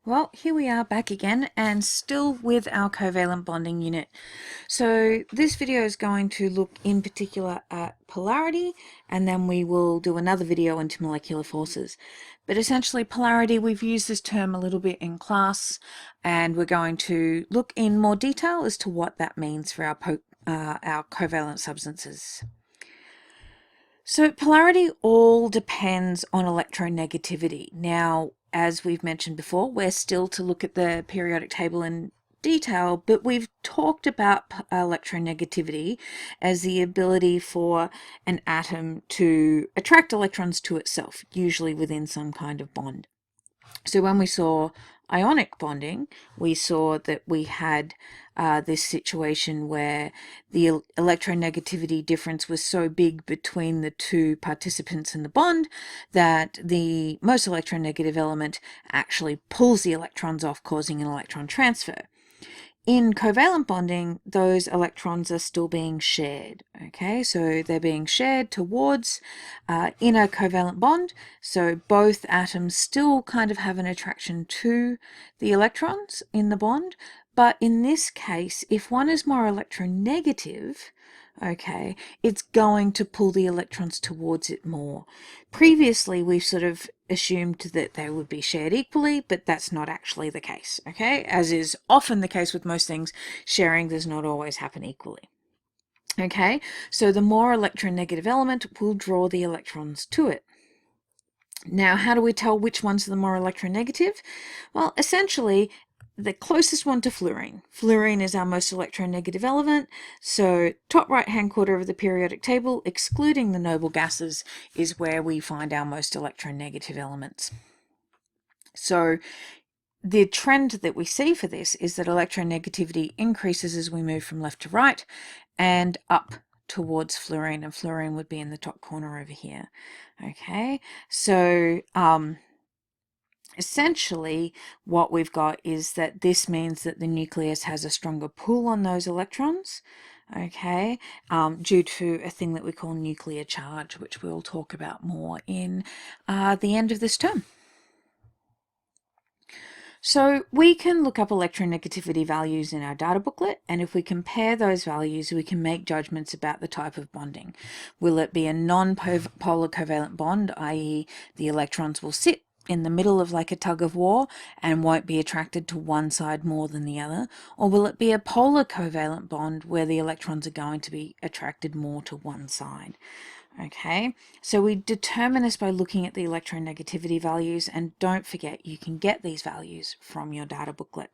Well, here we are back again and still with our covalent bonding unit. So this video is going to look in particular at polarity, and then we will do another video into molecular forces. But essentially polarity, we've used this term a little bit in class, and we're going to look in more detail as to what that means for our covalent substances. So polarity all depends on electronegativity. Now, as we've mentioned before, we're still to look at the periodic table in detail, but we've talked about electronegativity as the ability for an atom to attract electrons to itself, usually within some kind of bond. So when we saw ionic bonding, we saw that we had this situation where the electronegativity difference was so big between the two participants in the bond that the most electronegative element actually pulls the electrons off, causing an electron transfer. In covalent bonding, those electrons are still being shared, okay? So they're being shared towards in a covalent bond, so both atoms still kind of have an attraction to the electrons in the bond, but in this case, if one is more electronegative, okay, it's going to pull the electrons towards it more. Previously, we've sort of assumed that they would be shared equally, but that's not actually the case, okay? As is often the case with most things, sharing does not always happen equally. Okay, so the more electronegative element will draw the electrons to it. Now, how do we tell which ones are the more electronegative? Well, essentially, the closest one to fluorine. Fluorine is our most electronegative element, so top right-hand quarter of the periodic table, excluding the noble gases, is where we find our most electronegative elements. So the trend that we see for this is that electronegativity increases as we move from left to right and up towards fluorine, and fluorine would be in the top corner over here. Okay, so essentially what we've got is that this means that the nucleus has a stronger pull on those electrons, okay, due to a thing that we call nuclear charge, which we'll talk about more in the end of this term. So we can look up electronegativity values in our data booklet, and if we compare those values, we can make judgments about the type of bonding. Will it be a non-polar covalent bond, i.e. the electrons will sit in the middle of like a tug of war and won't be attracted to one side more than the other? Or will it be a polar covalent bond where the electrons are going to be attracted more to one side? Okay, so we determine this by looking at the electronegativity values, and don't forget you can get these values from your data booklet.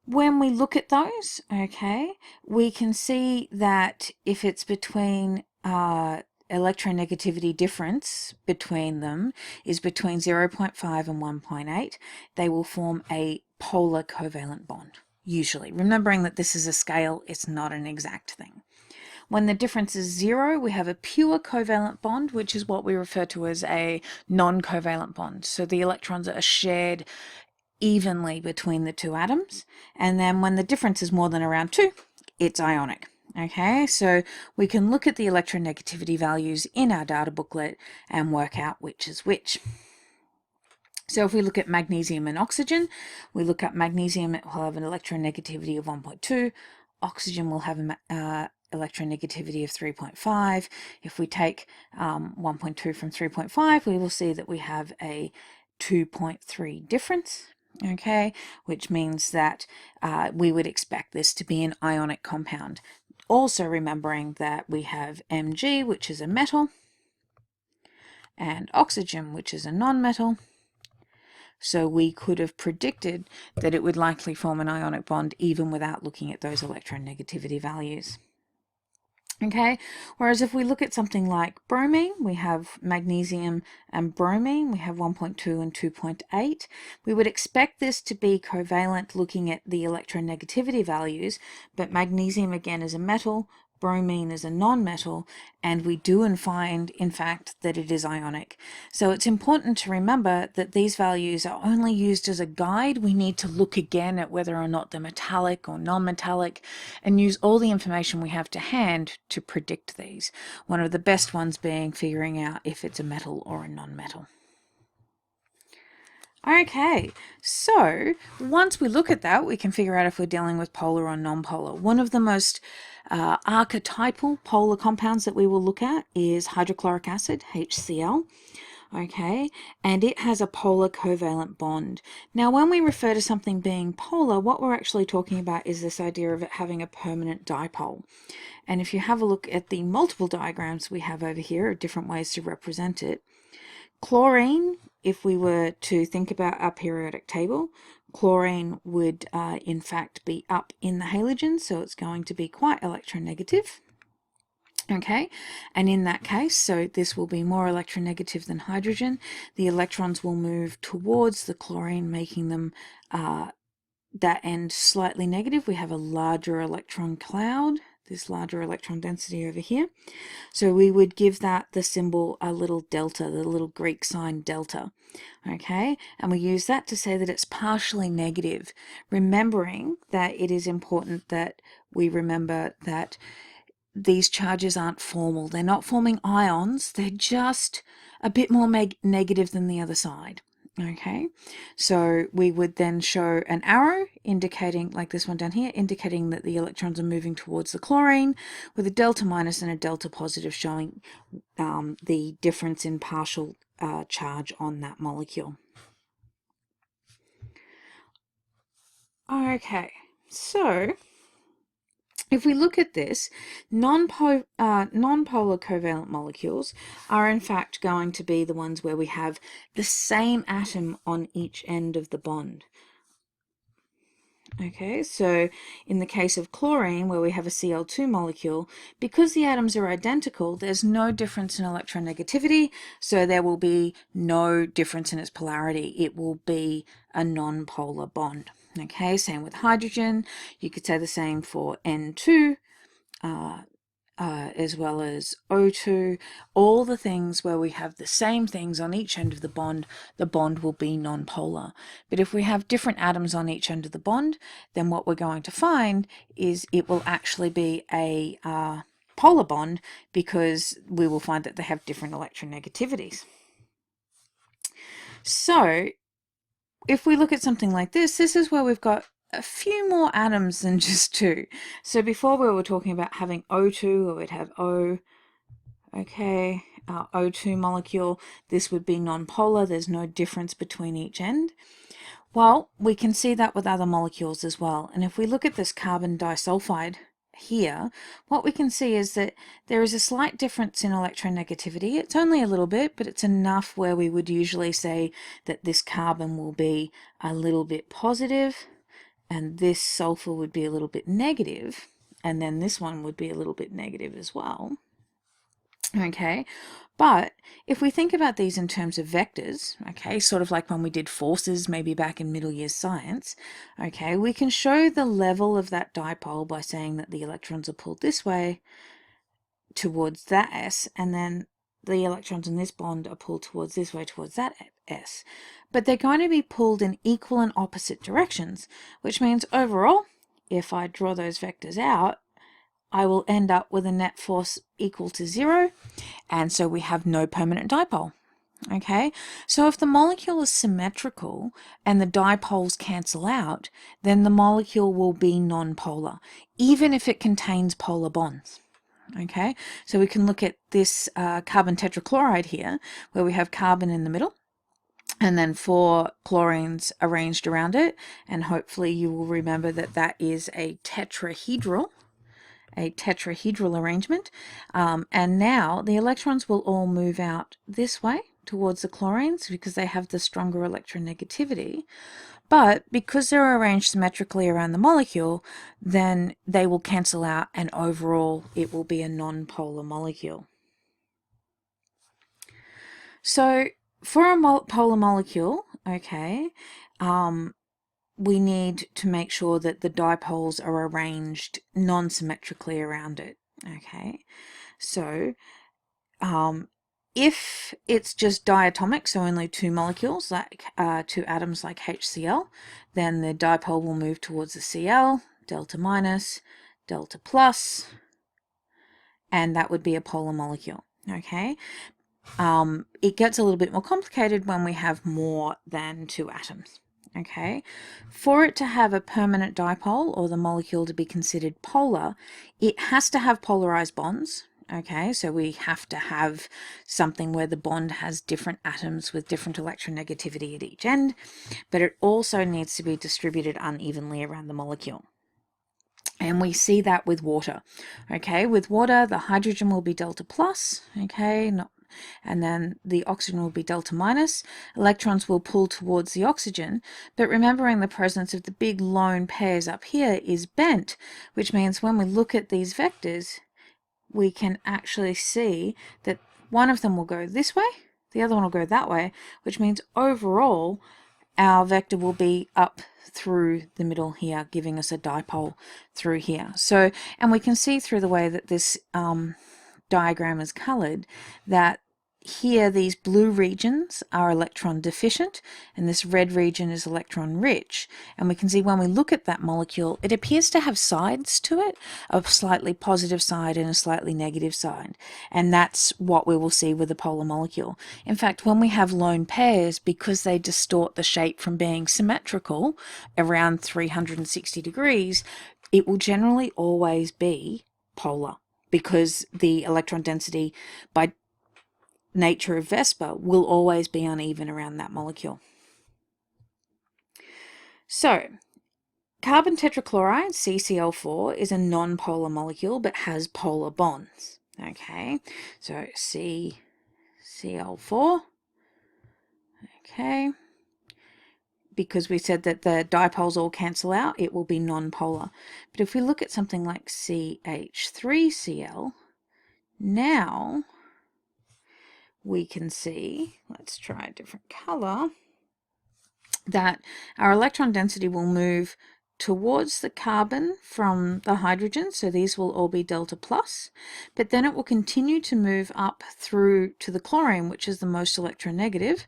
When we look at those, okay, we can see that if it's between electronegativity difference between them is between 0.5 and 1.8, they will form a polar covalent bond, usually. Remembering that this is a scale, it's not an exact thing. When the difference is 0, we have a pure covalent bond, which is what we refer to as a non-covalent bond. So the electrons are shared evenly between the two atoms. And then when the difference is more than around 2, it's ionic. Okay, so we can look at the electronegativity values in our data booklet and work out which is which. So if we look at magnesium and oxygen, we look at magnesium, it will have an electronegativity of 1.2, oxygen will have a electronegativity of 3.5. If we take 1.2 from 3.5, we will see that we have a 2.3 difference, okay, which means that we would expect this to be an ionic compound. Also remembering that we have Mg, which is a metal, and oxygen, which is a non-metal. So we could have predicted that it would likely form an ionic bond even without looking at those electronegativity values. Okay, whereas if we look at something like bromine, we have magnesium and bromine, we have 1.2 and 2.8. We would expect this to be covalent looking at the electronegativity values, but magnesium again is a metal, bromine is a non-metal, and we do find, in fact, that it is ionic. So it's important to remember that these values are only used as a guide. We need to look again at whether or not they're metallic or non-metallic and use all the information we have to hand to predict these. One of the best ones being figuring out if it's a metal or a non-metal. Okay, so once we look at that, we can figure out if we're dealing with polar or non-polar. One of the most archetypal polar compounds that we will look at is hydrochloric acid, HCl. Okay, and it has a polar covalent bond. Now, when we refer to something being polar, what we're actually talking about is this idea of it having a permanent dipole. And if you have a look at the multiple diagrams we have over here, different ways to represent it, chlorine, if we were to think about our periodic table, chlorine would in fact be up in the halogen, so it's going to be quite electronegative. Okay, and in that case, so this will be more electronegative than hydrogen. The electrons will move towards the chlorine, making them that end slightly negative. We have a larger electron cloud, this larger electron density over here. So we would give that the symbol a little delta, the little Greek sign delta. Okay, and we use that to say that it's partially negative, remembering that it is important that we remember that these charges aren't formal. They're not forming ions. They're just a bit more negative than the other side. Okay, so we would then show an arrow indicating, like this one down here, indicating that the electrons are moving towards the chlorine, with a delta minus and a delta positive showing the difference in partial charge on that molecule. Okay, so if we look at this, non-polar covalent molecules are in fact going to be the ones where we have the same atom on each end of the bond. Okay, so in the case of chlorine, where we have a Cl2 molecule, because the atoms are identical, there's no difference in electronegativity, so there will be no difference in its polarity. It will be a non-polar bond. Okay, same with hydrogen. You could say the same for N2, as well as O2, all the things where we have the same things on each end of the bond will be non-polar. But if we have different atoms on each end of the bond, then what we're going to find is it will actually be a polar bond, because we will find that they have different electronegativities. So if we look at something like this, this is where we've got a few more atoms than just two. So before we were talking about having O2, or we'd have O, okay, our O2 molecule, this would be non-polar, there's no difference between each end. Well, we can see that with other molecules as well. And if we look at this carbon disulfide here, what we can see is that there is a slight difference in electronegativity. It's only a little bit, but it's enough where we would usually say that this carbon will be a little bit positive, and this sulfur would be a little bit negative, and then this one would be a little bit negative as well. Okay, but if we think about these in terms of vectors, okay, sort of like when we did forces maybe back in middle year science, okay, we can show the level of that dipole by saying that the electrons are pulled this way towards that S, and then the electrons in this bond are pulled towards this way towards that S. But they're going to be pulled in equal and opposite directions, which means overall, if I draw those vectors out, I will end up with a net force equal to 0, and so we have no permanent dipole. Okay, so if the molecule is symmetrical and the dipoles cancel out, then the molecule will be non-polar, even if it contains polar bonds. Okay, so we can look at this carbon tetrachloride here, where we have carbon in the middle, and then 4 chlorines arranged around it, and hopefully you will remember that that is a tetrahedral arrangement. And now the electrons will all move out this way towards the chlorines because they have the stronger electronegativity. But because they're arranged symmetrically around the molecule, then they will cancel out, and overall it will be a non-polar molecule. So for a polar molecule, okay, we need to make sure that the dipoles are arranged non-symmetrically around it. Okay, so if it's just diatomic, so only 2 molecules, like 2 atoms like HCl, then the dipole will move towards the Cl, delta minus, delta plus, and that would be a polar molecule. Okay, it gets a little bit more complicated when we have more than two atoms. Okay, for it to have a permanent dipole, or the molecule to be considered polar, it has to have polarized bonds. Okay, so we have to have something where the bond has different atoms with different electronegativity at each end, but it also needs to be distributed unevenly around the molecule. And we see that with water. Okay, with water, the hydrogen will be delta plus, okay, and then the oxygen will be delta minus. Electrons will pull towards the oxygen, but remembering the presence of the big lone pairs up here is bent, which means when we look at these vectors, we can actually see that one of them will go this way, the other one will go that way, which means overall our vector will be up through the middle here, giving us a dipole through here. So, and we can see through the way that this diagram is colored that here these blue regions are electron deficient and this red region is electron rich, and we can see when we look at that molecule it appears to have sides to it, a slightly positive side and a slightly negative side, and that's what we will see with a polar molecule. In fact, when we have lone pairs, because they distort the shape from being symmetrical around 360 degrees, it will generally always be polar, because the electron density by nature of VSEPR will always be uneven around that molecule. So, carbon tetrachloride, CCl4, is a non-polar molecule but has polar bonds. Okay, so CCl4, okay, because we said that the dipoles all cancel out, it will be non-polar. But if we look at something like CH3Cl, now we can see, let's try a different color, that our electron density will move towards the carbon from the hydrogen, so these will all be delta plus, but then it will continue to move up through to the chlorine, which is the most electronegative,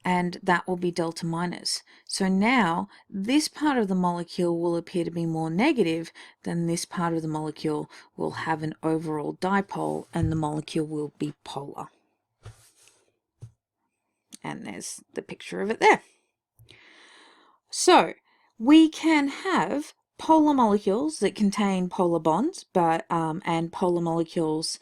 and that will be delta minus. So now this part of the molecule will appear to be more negative than this part of the molecule will have an overall dipole, and the molecule will be polar. And there's the picture of it there. So we can have polar molecules that contain polar bonds, but and polar molecules,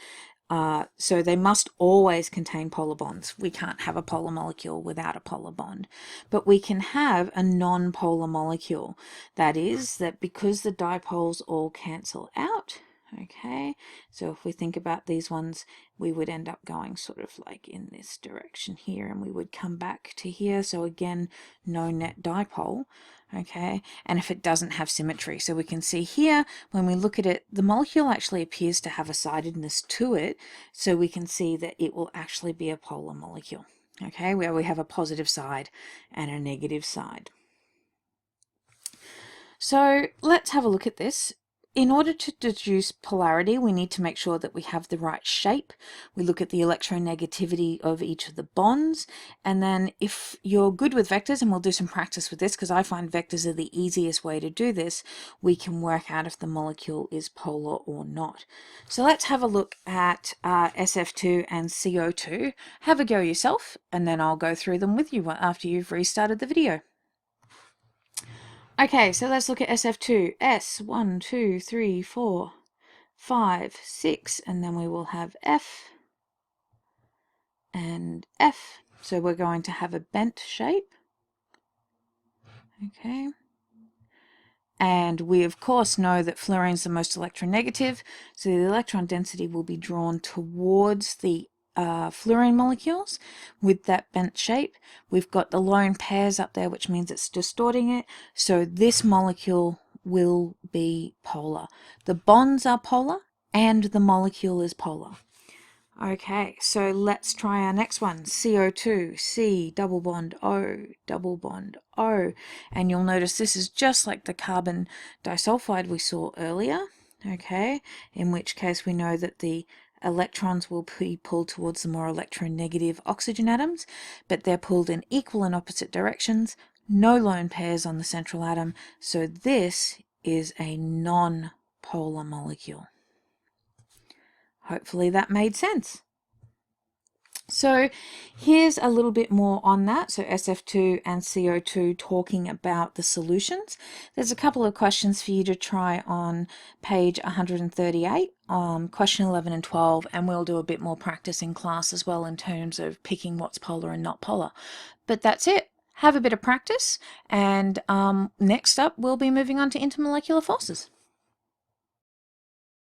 so they must always contain polar bonds. We can't have a polar molecule without a polar bond. But we can have a non-polar molecule. That is, that because the dipoles all cancel out, okay, so if we think about these ones, we would end up going sort of like in this direction here, and we would come back to here. So again, no net dipole, okay, and if it doesn't have symmetry. So we can see here, when we look at it, the molecule actually appears to have a sidedness to it, so we can see that it will actually be a polar molecule, okay, where we have a positive side and a negative side. So let's have a look at this. In order to deduce polarity, we need to make sure that we have the right shape. We look at the electronegativity of each of the bonds, and then if you're good with vectors, and we'll do some practice with this because I find vectors are the easiest way to do this, we can work out if the molecule is polar or not. So let's have a look at SF2 and CO2. Have a go yourself, and then I'll go through them with you after you've restarted the video. Okay, so let's look at SF2. S, 1, 2, 3, 4, 5, 6, and then we will have F and F. So we're going to have a bent shape. Okay. And we, of course, know that fluorine is the most electronegative, so the electron density will be drawn towards the fluorine molecules with that bent shape. We've got the lone pairs up there, which means it's distorting it, so this molecule will be polar. The bonds are polar and the molecule is polar. Okay, so let's try our next one. CO2, C, double bond O, double bond O. And you'll notice this is just like the carbon disulfide we saw earlier, okay, in which case we know that the electrons will be pulled towards the more electronegative oxygen atoms, but they're pulled in equal and opposite directions, no lone pairs on the central atom, so this is a non-polar molecule. Hopefully that made sense. So here's a little bit more on that. So SF2 and CO2 talking about the solutions. There's a couple of questions for you to try on page 138, question 11 and 12, and we'll do a bit more practice in class as well in terms of picking what's polar and not polar. But that's it. Have a bit of practice, and next up we'll be moving on to intermolecular forces.